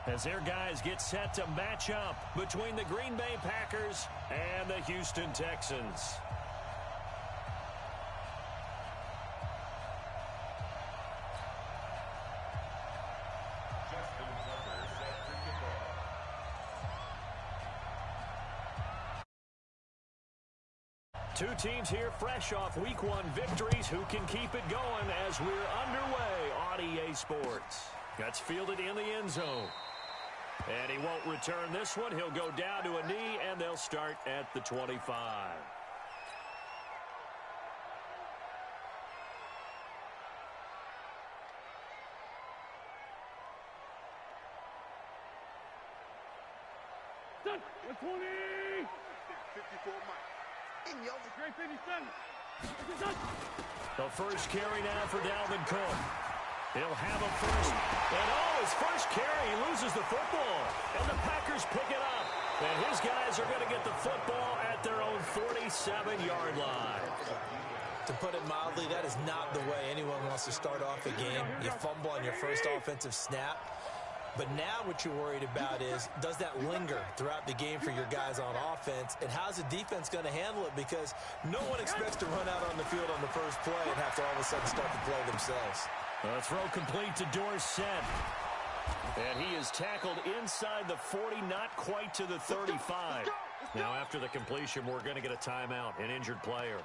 as their guys get set to match up between the Green Bay Packers and the Houston Texans. Two teams here fresh off Week 1 victories. Who can keep it going as we're underway on EA Sports? That's fielded in the end zone. And he won't return this one. He'll go down to a knee, and they'll start at the 25. Done. 120. 54 Mike. Great 57. The first carry now for Dalvin Cook. He'll have a first. And his first carry, he loses the football. And the Packers pick it up. And his guys are going to get the football at their own 47-yard line. To put it mildly, that is not the way anyone wants to start off a game. You fumble on your first offensive snap. But now what you're worried about is, does that linger throughout the game for your guys on offense? And how's the defense going to handle it? Because no one expects to run out on the field on the first play and have to all of a sudden start the play themselves. A throw complete to Dorsett. And he is tackled inside the 40, not quite to the 35. Now after the completion, we're going to get a timeout, an injured player.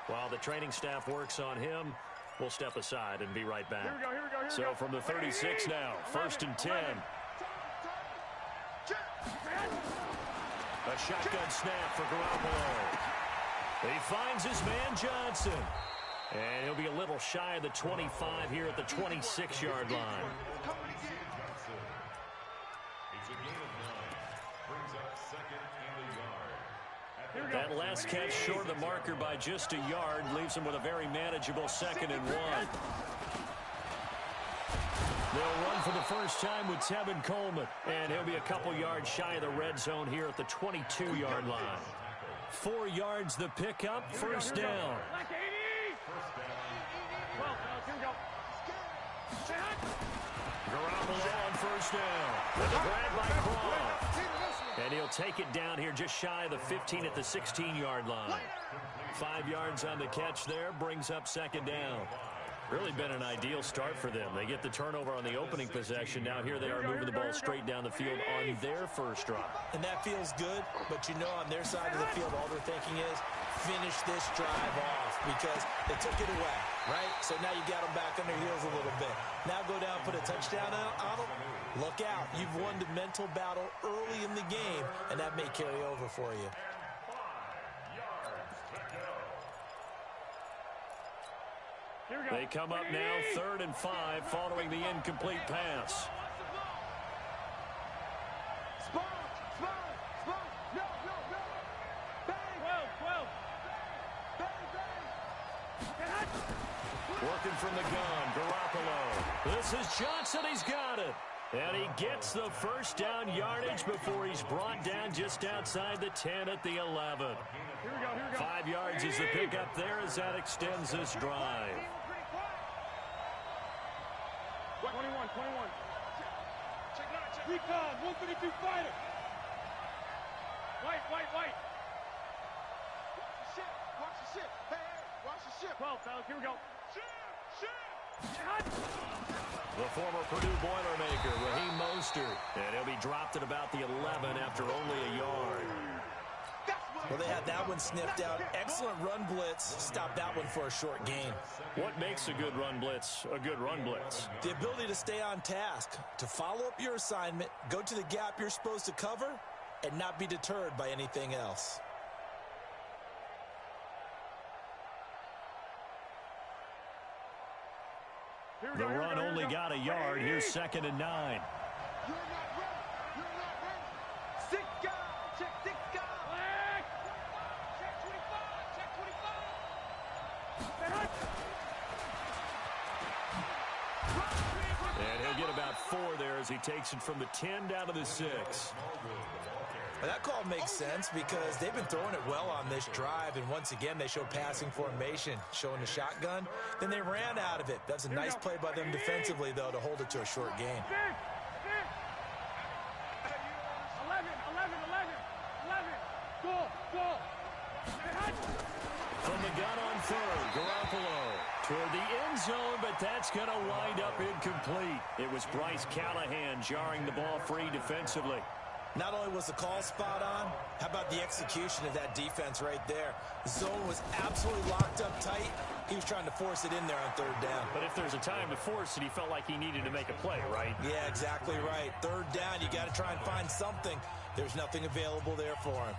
While the training staff works on him, we'll step aside and be right back. Here we go. So from the 36 now, 1st and 10. A shotgun snap for Garoppolo. He finds his man Johnson. And he'll be a little shy of the 25 here at the 26-yard line. It's a gain of 9. Brings up 2nd and a yard. That last catch short of the marker by just a yard leaves him with a very manageable 2nd and 1. They'll run for the first time with Tevin Coleman, and he'll be a couple yards shy of the red zone here at the 22-yard line. 4 yards the pickup, first down. Garoppolo on first down. With the grab by Croft. And he'll take it down here just shy of the 15 at the 16-yard line. 5 yards on the catch there, brings up 2nd down. Really been an ideal start for them. They get the turnover on the opening possession. Now here they are moving the ball straight down the field on their first drive. And that feels good, but you know on their side of the field all they're thinking is finish this drive off because they took it away, right? So now you got them back on their heels a little bit. Now go down, put a touchdown on them. Look out. You've won the mental battle early in the game, and that may carry over for you. They come up now 3rd and 5 following the incomplete pass. Working from the gun, Garoppolo. This is Johnson. He's got it. And he gets the first down yardage before he's brought down just outside the 10 at the 11. 5 yards is the pickup there as that extends this drive. 21. Recon, 152 fighter. White. Watch the ship. Hey, watch the ship. 12, fellas, here we go. The former Purdue Boilermaker, Raheem Mostert. And he'll be dropped at about the 11 after only a yard. Well, they had that one sniffed out. Excellent run blitz. Stopped that one for a short gain. What makes a good run blitz a good run blitz? The ability to stay on task, to follow up your assignment, go to the gap you're supposed to cover, and not be deterred by anything else. The run only got a yard. Here's 2nd and 9. You're not ready. Sit down. Check this guy. Check 25. And he'll get about 4 there as he takes it from the 10 down to the 6. Well, that call makes sense because they've been throwing it well on this drive, and once again they show passing formation, showing the shotgun. Then they ran out of it. That's a nice play by them defensively, though, to hold it to a short gain. Toward the end zone, but that's going to wind up incomplete. It was Bryce Callahan jarring the ball free defensively. Not only was the call spot on, how about the execution of that defense right there? The zone was absolutely locked up tight. He was trying to force it in there on third down. But if there's a time to force it, he felt like he needed to make a play, right? Yeah, exactly right. Third down, you got to try and find something. There's nothing available there for him.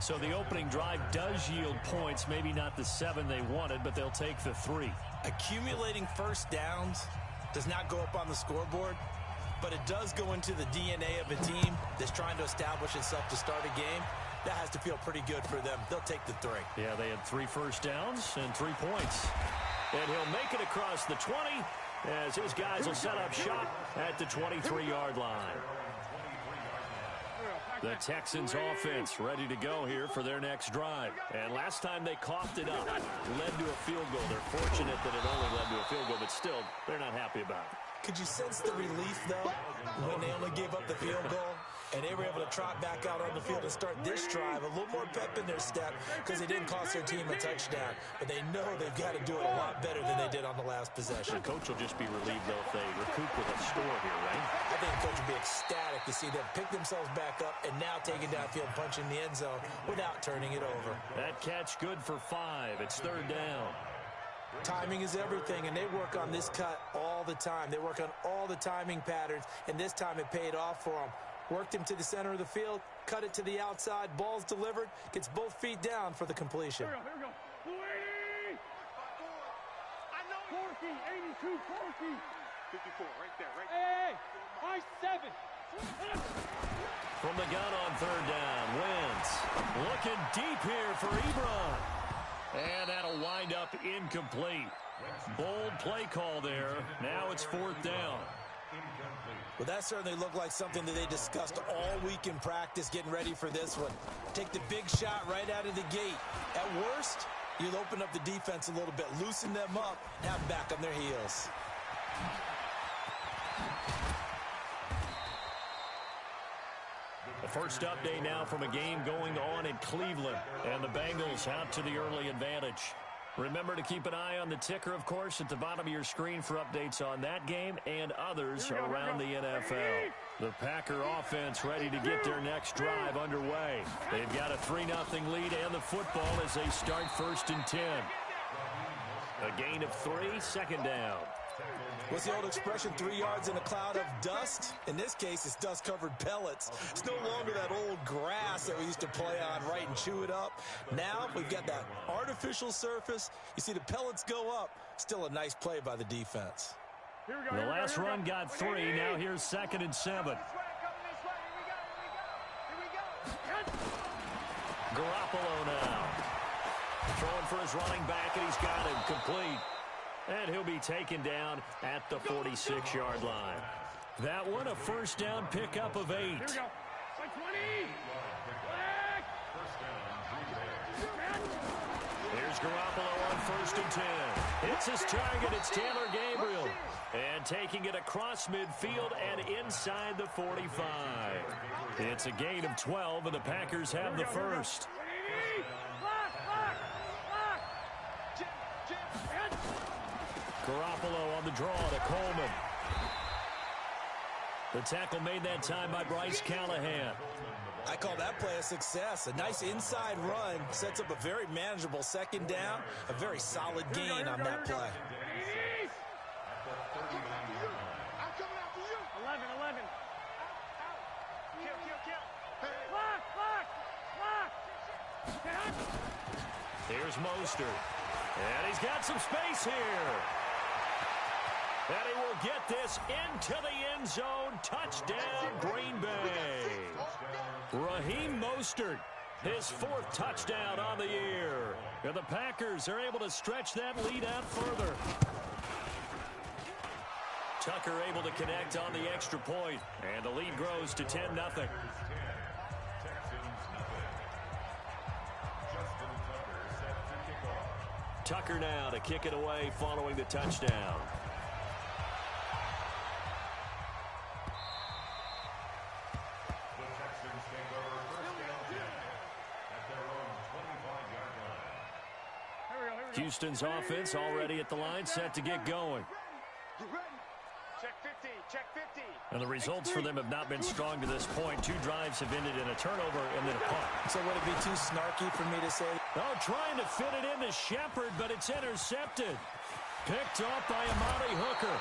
So the opening drive does yield points, maybe not the 7 they wanted, but they'll take the 3. Accumulating first downs does not go up on the scoreboard, but it does go into the DNA of a team that's trying to establish itself to start a game. That has to feel pretty good for them. They'll take the 3. Yeah, they had 3 first downs and 3 points. And he'll make it across the 20 as his guys will set up shop at the 23-yard line. The Texans offense ready to go here for their next drive. And last time they coughed it up, led to a field goal. They're fortunate that it only led to a field goal, but still, they're not happy about it. Could you sense the relief, though, when they only gave up the field goal? And they were able to trot back out on the field and start this drive. A little more pep in their step because they didn't cost their team a touchdown. But they know they've got to do it a lot better than they did on the last possession. The coach will just be relieved, though, if they recoup with a score here, right? I think the coach will be ecstatic to see them pick themselves back up and now take it downfield, punching the end zone without turning it over. That catch good for 5. It's third down. Timing is everything, and they work on this cut all the time. They work on all the timing patterns, and this time it paid off for them. Worked him to the center of the field, cut it to the outside, ball's delivered, gets both feet down for the completion. Here we go. 280! 40, 82, 40. 54, right there, right Hey, high 7. From the gun on third down, Wentz looking deep here for Ebron. And that'll wind up incomplete. Bold play call there. Now it's fourth down. Well, that certainly looked like something that they discussed all week in practice, getting ready for this one. Take the big shot right out of the gate. At worst, you'll open up the defense a little bit, loosen them up, have them back on their heels. The first update now from a game going on in Cleveland, and the Bengals out to the early advantage. Remember to keep an eye on the ticker, of course, at the bottom of your screen for updates on that game and others around the NFL. The Packer offense ready to get their next drive underway. They've got a 3-0 lead and the football as they start 1st and 10. A gain of 3, second down. What's the old expression, 3 yards in a cloud of dust? In this case, it's dust-covered pellets. It's no longer that old grass that we used to play on, right, and chew it up. Now we've got that artificial surface. You see the pellets go up. Still a nice play by the defense. The last run got 3. Now here's 2nd and 7. Garoppolo now. Throwing for his running back, and he's got him complete. And he'll be taken down at the 46-yard line. That one, a first down pickup of 8. Here we go. 20. Here's Garoppolo on 1st and 10. It's his target. It's Taylor Gabriel. And taking it across midfield and inside the 45. It's a gain of 12, and the Packers have the first. Garoppolo on the draw to Coleman. The tackle made that time by Bryce Callahan. I call that play a success. A nice inside run sets up a very manageable second down. A very solid gain on that play. I'm coming after you. 11. Hey. Block. Here's Mostert. And he's got some space here. And he will get this into the end zone. Touchdown, Green Bay. Raheem Mostert, his 4th touchdown on the year. And the Packers are able to stretch that lead out further. Tucker able to connect on the extra point. And the lead grows to 10-0. Tucker now to kick it away following the touchdown. Houston's offense already at the line, set to get going. Check 50. Check 50. And the results for them have not been strong to this point. 2 drives have ended in a turnover and then a punt. So would it be too snarky for me to say? Oh, trying to fit it into Shepard, but it's intercepted. Picked off by Amani Hooker.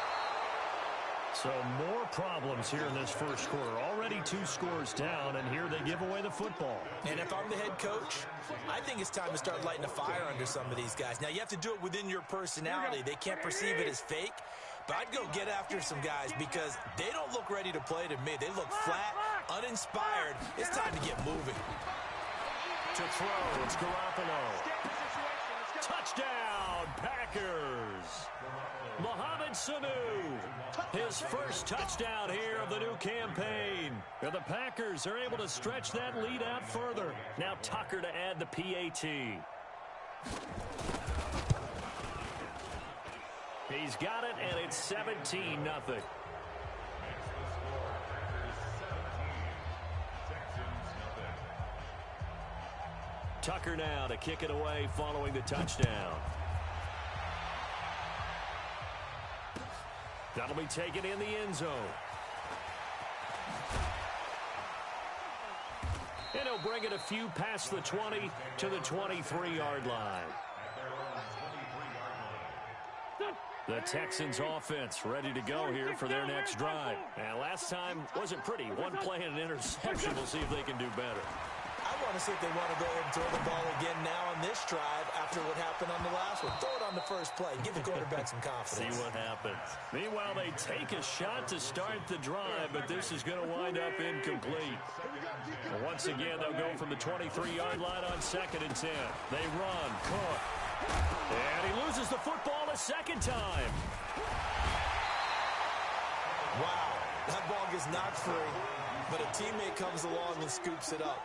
So more problems here in this first quarter. Already 2 scores down, and here they give away the football. And if I'm the head coach, I think it's time to start lighting a fire under some of these guys. Now, you have to do it within your personality. They can't perceive it as fake. But I'd go get after some guys because they don't look ready to play to me. They look flat, uninspired. It's time to get moving. To throw, it's Garoppolo. Touchdown, Packers. Mohamed Sanu, his first touchdown here of the new campaign. And the Packers are able to stretch that lead out further. Now Tucker to add the PAT. He's got it, and it's 17-0. Tucker now to kick it away following the touchdown. That'll be taken in the end zone. And he'll bring it a few past the 20 to the 23-yard line. The Texans offense ready to go here for their next drive. And last time wasn't pretty. One play and an interception. We'll see if they can do better. I want to see if they want to go ahead and throw the ball again now on this drive after what happened on the last one. Throw it on the first play. Give the quarterback some confidence. See what happens. Meanwhile, they take a shot to start the drive, but this is going to wind up incomplete. And once again, they'll go from the 23-yard line on 2nd and 10. They run. Cook. And he loses the football a second time. Wow. That ball gets knocked free, but a teammate comes along and scoops it up.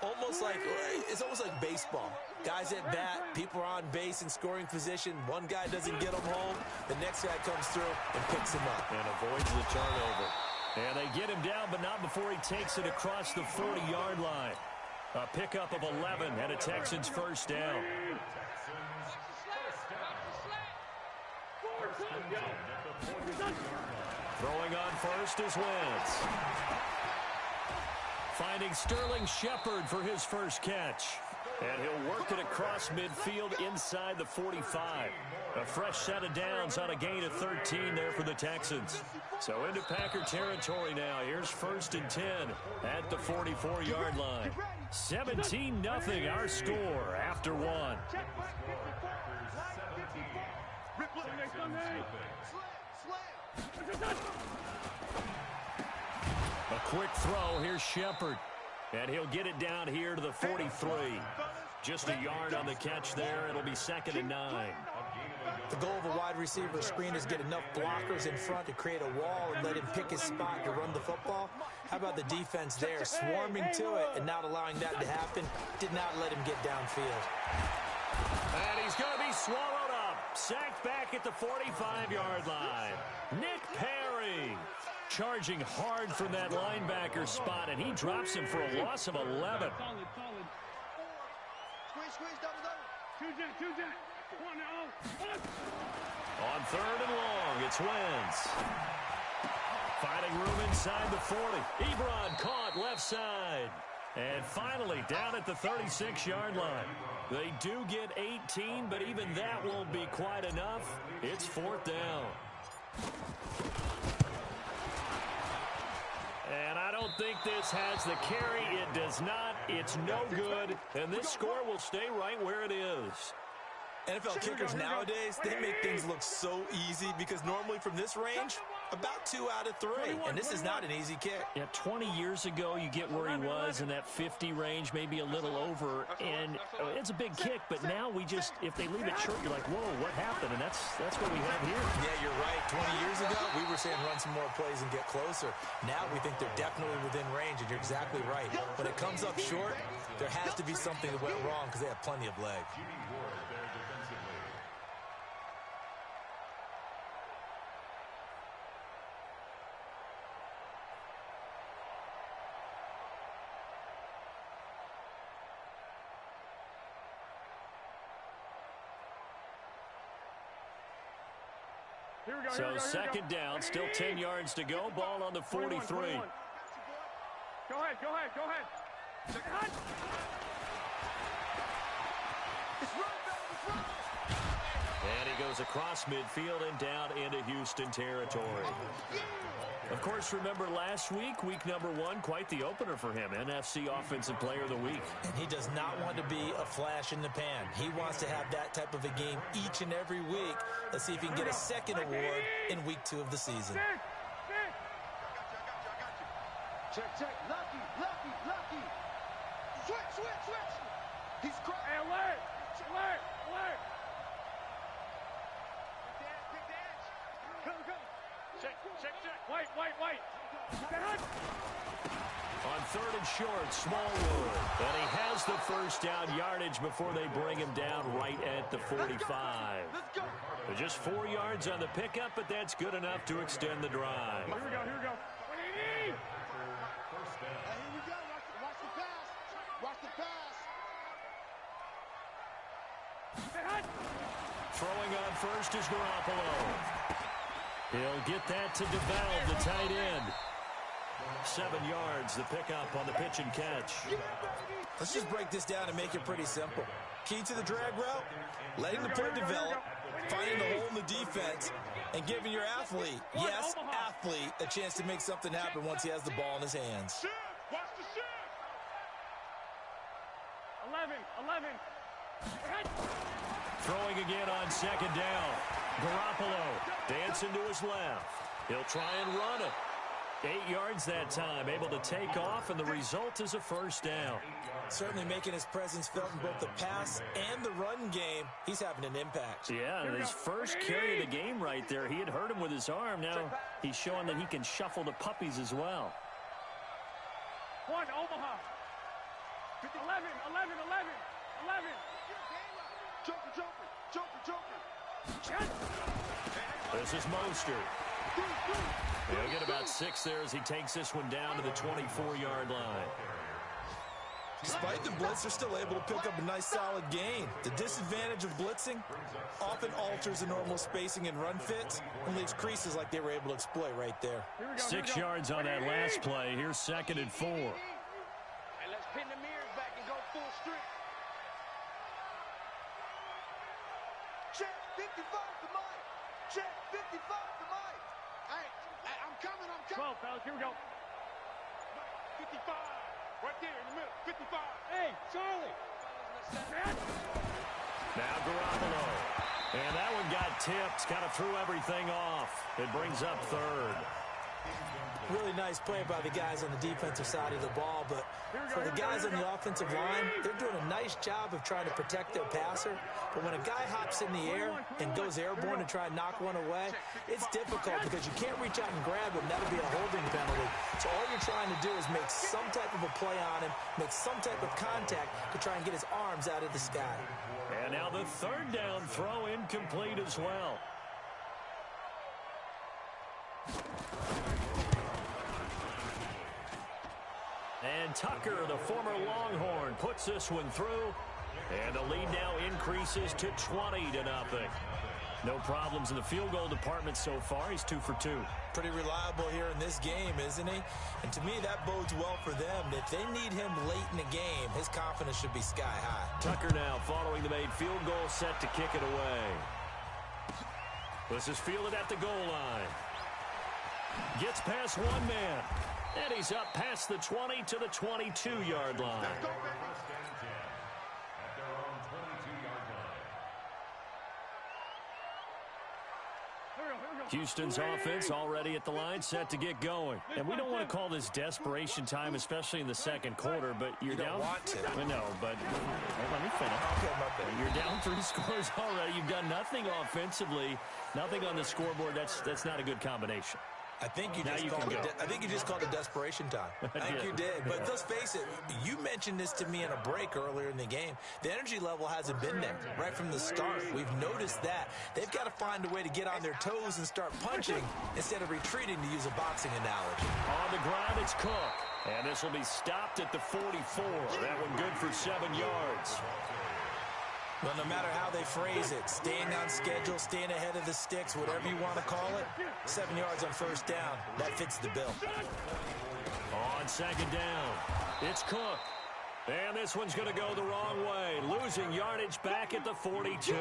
It's almost like baseball. Guys at bat, people are on base in scoring position. One guy doesn't get them home. The next guy comes through and picks him up. And avoids the turnover. And they get him down, but not before he takes it across the 40-yard line. A pickup of 11 and a Texans first down. Throwing on first is Wentz. Finding Sterling Shepard for his first catch. And he'll work it across midfield inside the 45. A fresh set of downs on a gain of 13 there for the Texans. So into Packer territory now. Here's 1st and 10 at the 44-yard line. 17-0 our score after 1. A quick throw. Here's Shepard. And he'll get it down here to the 43. Just a yard on the catch there. It'll be 2nd and 9. The goal of a wide receiver screen is get enough blockers in front to create a wall and let him pick his spot to run the football. How about the defense there, swarming to it and not allowing that to happen? Did not let him get downfield. And he's going to be swallowed up. Sacked back at the 45-yard line. Nick Perry charging hard from that linebacker spot, and he drops him for a loss of 11. On 3rd and long, it's Wentz. Finding room inside the 40. Ebron caught left side. And finally, down at the 36-yard line. They do get 18, but even that won't be quite enough. It's 4th down. And I don't think this has the carry. It does not. It's no good. And this score will stay right where it is. NFL kickers nowadays, they make things look so easy because normally from this range, about 2 out of 3. And this is not an easy kick. Yeah, 20 years ago, you get where he was in that 50 range, maybe a little over. And it's a big kick, but now we just, if they leave it short, you're like, whoa, what happened? And that's what we have here. Yeah, you're right. 20 years ago, we were saying run some more plays and get closer. Now we think they're definitely within range, and you're exactly right. When it comes up short, there has to be something that went wrong because they have plenty of leg. So second down, still 10 yards to go. Ball on the 43. Go ahead. And he goes across midfield and down into Houston territory. Of course, remember last week, week number 1, quite the opener for him. NFC Offensive Player of the Week. And he does not want to be a flash in the pan. He wants to have that type of a game each and every week. Let's see if he can get a second award in week 2 of the season. Check. Lucky. Switch. He's crazy. Hey, alert. Go. Check. Wait. On third and short, Smallwood. And he has the first down yardage before they bring him down right at the 45. Let's go. Just 4 yards on the pickup, but that's good enough to extend the drive. Here we go. What do you need? First down. Here we go. Watch the pass. Throwing on first is Garoppolo. He'll get that to DeVal, the tight end. 7 yards, the pickup on the pitch and catch. Let's just break this down and make it pretty simple. Key to the drag route, letting the play develop, finding the hole in the defense, and giving your athlete, yes, athlete, a chance to make something happen once he has the ball in his hands. Watch the shift. 11. Throwing again on second down. Garoppolo dancing to his left. He'll try and run it. 8 yards that time, able to take off, and the result is a first down. Certainly making his presence felt in both the pass and the run game. He's having an impact. Yeah, and his first carry of the game right there, he had hurt him with his arm. Now he's showing that he can shuffle the puppies as well. 1, Omaha. 11. Joker. This is Mostert. He'll get about 6 there as he takes this one down to the 24-yard line. Despite the blitz, they're still able to pick up a nice solid gain. The disadvantage of blitzing often alters the normal spacing and run fits and leaves creases like they were able to exploit right there. 6 yards on that last play. Here's 2nd and 4. And let's pin the mirrors back and go full strength. Check 55 to Mike. Check 55 to Mike. Hey, I'm coming. 12, fellas, here we go. 55. Right there in the middle. 55. Hey, Charlie. Now Garoppolo. And that one got tipped. Kind of threw everything off. It brings up 3rd. Really nice play by the guys on the defensive side of the ball, but for the guys on the offensive line, they're doing a nice job of trying to protect their passer. But when a guy hops in the air and goes airborne to try and knock one away, it's difficult because you can't reach out and grab him. That'll be a holding penalty. So all you're trying to do is make some type of a play on him, make some type of contact to try and get his arms out of the sky. And now the 3rd down throw incomplete as well. And Tucker, the former Longhorn, puts this one through. And the lead now increases to 20-0. No problems in the field goal department so far. He's 2 for 2. Pretty reliable here in this game, isn't he? And to me, that bodes well for them. If they need him late in the game, his confidence should be sky high. Tucker now following the made field goal, set to kick it away. This is fielded at the goal line. Gets past one man. And he's up past the 20 to the 22-yard line. First and 10 at their own 22-yard line. Houston's offense already at the line, set to get going. And we don't want to call this desperation time, especially in the second quarter, but you're down. Want to. I know, but let me finish. Okay, my bad. You're down 3 scores already. You've done nothing offensively, nothing on the scoreboard. That's not a good combination. I think you Now just you called can it. go. I think you just called it desperation time. I think you did. But let's face it. You mentioned this to me in a break earlier in the game. The energy level hasn't been there right from the start. We've noticed that they've got to find a way to get on their toes and start punching instead of retreating, to use a boxing analogy. On the ground, it's Cook. And this will be stopped at the 44. That one good for 7 yards. Well, no matter how they phrase it, staying on schedule, staying ahead of the sticks, whatever you want to call it, 7 yards on first down, that fits the bill. On second down, it's Cook. And this one's going to go the wrong way, losing yardage back at the 42.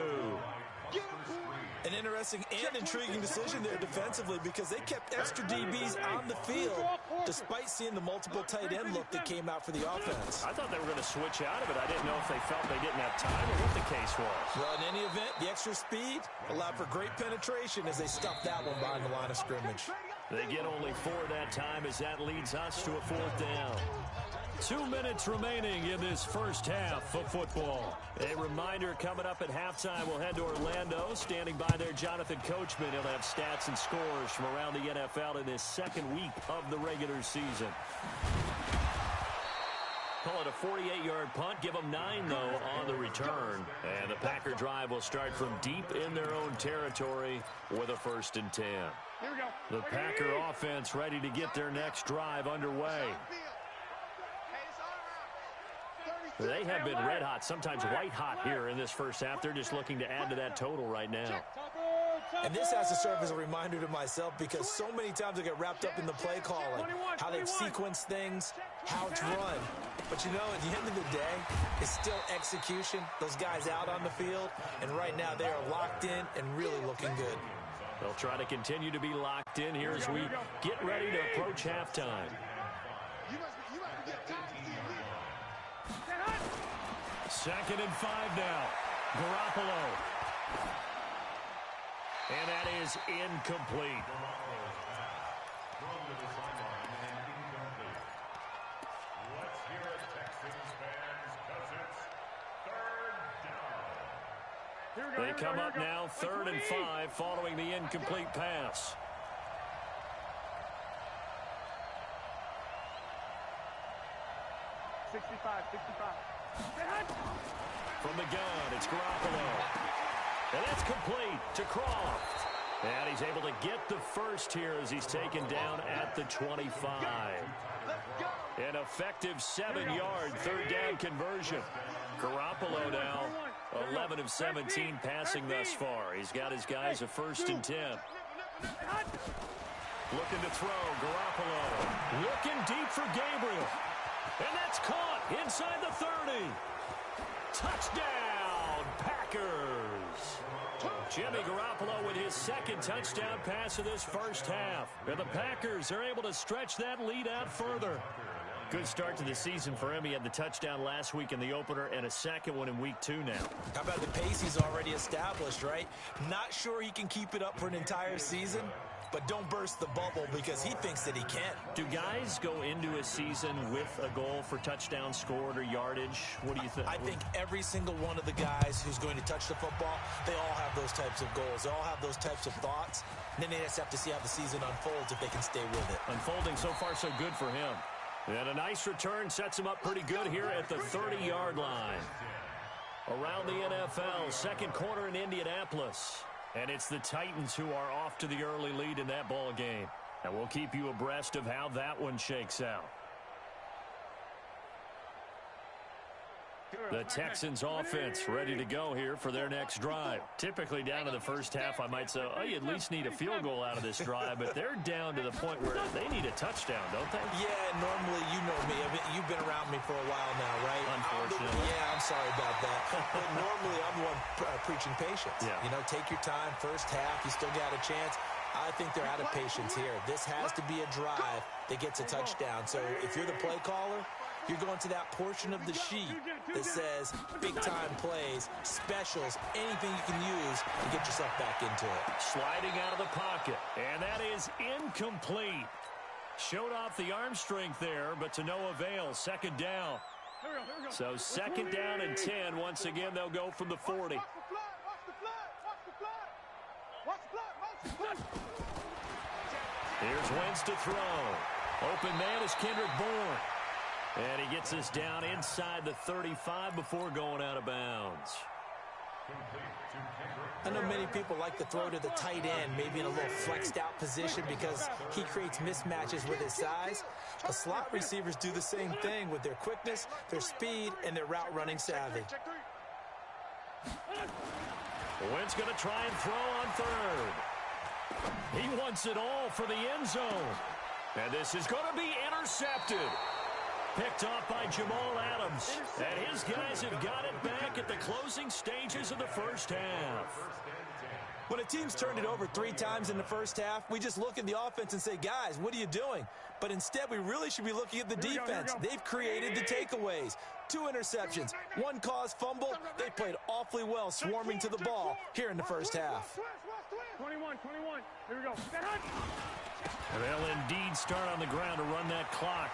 An interesting and intriguing decision there defensively because they kept extra DBs on the field despite seeing the multiple tight end look that came out for the offense. I thought they were going to switch out of it. I didn't know if they felt they didn't have time or what the case was. Well, in any event, the extra speed allowed for great penetration as they stuffed that one behind the line of scrimmage. They get only 4 that time as that leads us to a 4th down. 2 minutes remaining in this first half of football. A reminder, coming up at halftime, we'll head to Orlando. Standing by there, Jonathan Coachman. He'll have stats and scores from around the NFL in his second week of the regular season. Call it a 48-yard punt. Give them 9, though, on the return. And the Packer drive will start from deep in their own territory with a 1st and 10. Here we go. The Packer offense ready to get their next drive underway. They have been red hot, sometimes white hot here in this first half. They're just looking to add to that total right now. And this has to serve as a reminder to myself because so many times I get wrapped up in the play calling, how they've sequenced things, how it's run. But, you know, at the end of the day, it's still execution. Those guys out on the field, and right now they are locked in and really looking good. They'll try to continue to be locked in here as we get ready to approach halftime. Second and 5 now. Garoppolo. And that is incomplete. Let's hear it, Texans fans, because it's 3rd down. They come up now 3rd and 5 following the incomplete pass. From the gun, it's Garoppolo. And that's complete to Croft. And he's able to get the first here as he's taken down at the 25. An effective 7-yard 3rd down conversion. Garoppolo now 11 of 17 passing thus far. He's got his guys a 1st and 10. Looking to throw, Garoppolo. Looking deep for Gabriel. And that's caught inside the 30. Touchdown, Packers. Jimmy Garoppolo with his 2nd touchdown pass of this first half. And the Packers are able to stretch that lead out further. Good start to the season for him. He had the touchdown last week in the opener and a 2nd one in week 2 now. How about the pace he's already established, right? Not sure he can keep it up for an entire season, but don't burst the bubble because he thinks that he can. Do guys go into a season with a goal for touchdowns scored or yardage? What do you think? I think every single one of the guys who's going to touch the football, they all have those types of goals. They all have those types of thoughts. And then they just have to see how the season unfolds if they can stay with it. Unfolding so far so good for him. And a nice return sets him up pretty good here at the 30-yard line. Around the NFL, 2nd quarter in Indianapolis. And it's the Titans who are off to the early lead in that ball game. And we'll keep you abreast of how that one shakes out. The Texans offense ready to go here for their next drive. Typically down to the first half, I might say, oh, you at least need a field goal out of this drive, but they're down to the point where they need a touchdown, don't they? Yeah, normally, you know me. I mean, you've been around me for a while now, right? Unfortunately. Yeah, I'm sorry about that. But normally, I'm the one preaching patience. Yeah. You know, take your time. First half, you still got a chance. I think they're out of patience here. This has to be a drive that gets a touchdown. So if you're the play caller, you're going to that portion of the sheet that says big-time plays, specials, anything you can use to get yourself back into it. Sliding out of the pocket, and that is incomplete. Showed off the arm strength there, but to no avail. 2nd down. So 2nd down and 10. Once again, they'll go from the 40. Here's Wentz to throw. Open man is Kendrick Bourne. And he gets us down inside the 35 before going out of bounds. I know many people like to throw to the tight end, maybe in a little flexed out position because he creates mismatches with his size. But slot receivers do the same thing with their quickness, their speed, and their route running savvy. Wentz going to try and throw on third. He wants it all for the end zone. And this is going to be intercepted. Picked off by Jamal Adams. And his guys have got it back at the closing stages of the first half. When a team's turned it over 3 times in the first half, we just look at the offense and say, guys, what are you doing? But instead, we really should be looking at the defense. They've created the takeaways. 2 interceptions, 1 caused fumble. They played awfully well swarming to the ball here in the first half. 21. Here we go. They'll indeed start on the ground to run that clock.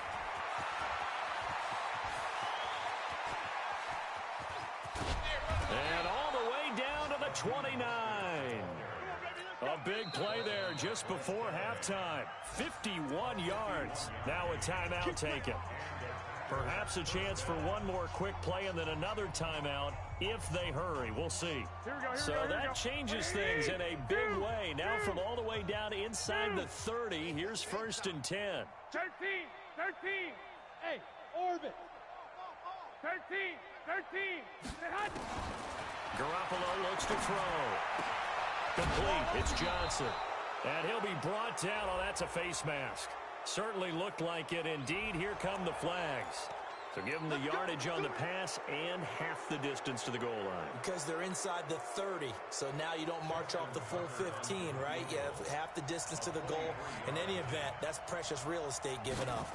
And all the way down to the 29. A big play there just before halftime. 51 yards. Now a timeout taken. Perhaps a chance for one more quick play and then another timeout if they hurry. We'll see. So that changes things in a big way. Now from all the way down inside the 30, here's 1st and 10. 13. Hey, orbit. 13. Garoppolo looks to throw. Complete. It's Johnson. And he'll be brought down. Oh, that's a face mask. Certainly looked like it. Indeed, here come the flags. So give them the yardage on the pass and half the distance to the goal line. Because they're inside the 30, so now you don't march off the full 15, right? You have half the distance to the goal. In any event, that's precious real estate given up.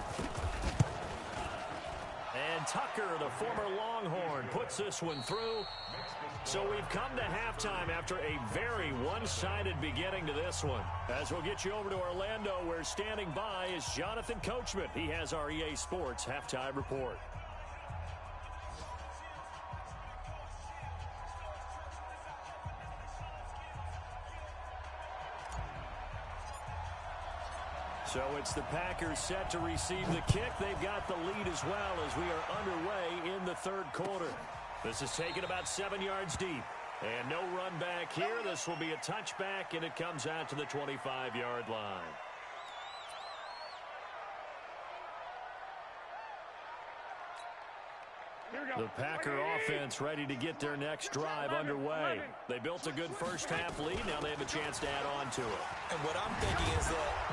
And Tucker, the former Longhorn, puts this one through. So we've come to halftime after a very one-sided beginning to this one. As we'll get you over to Orlando, where standing by is Jonathan Coachman. He has our EA Sports halftime report. So it's the Packers set to receive the kick. They've got the lead as well as we are underway in the 3rd quarter. This is taken about 7 yards deep. And no run back here. This will be a touchback, and it comes out to the 25-yard line. The Packer offense ready to get their next drive underway. They built a good first half lead. Now they have a chance to add on to it. And what I'm thinking is that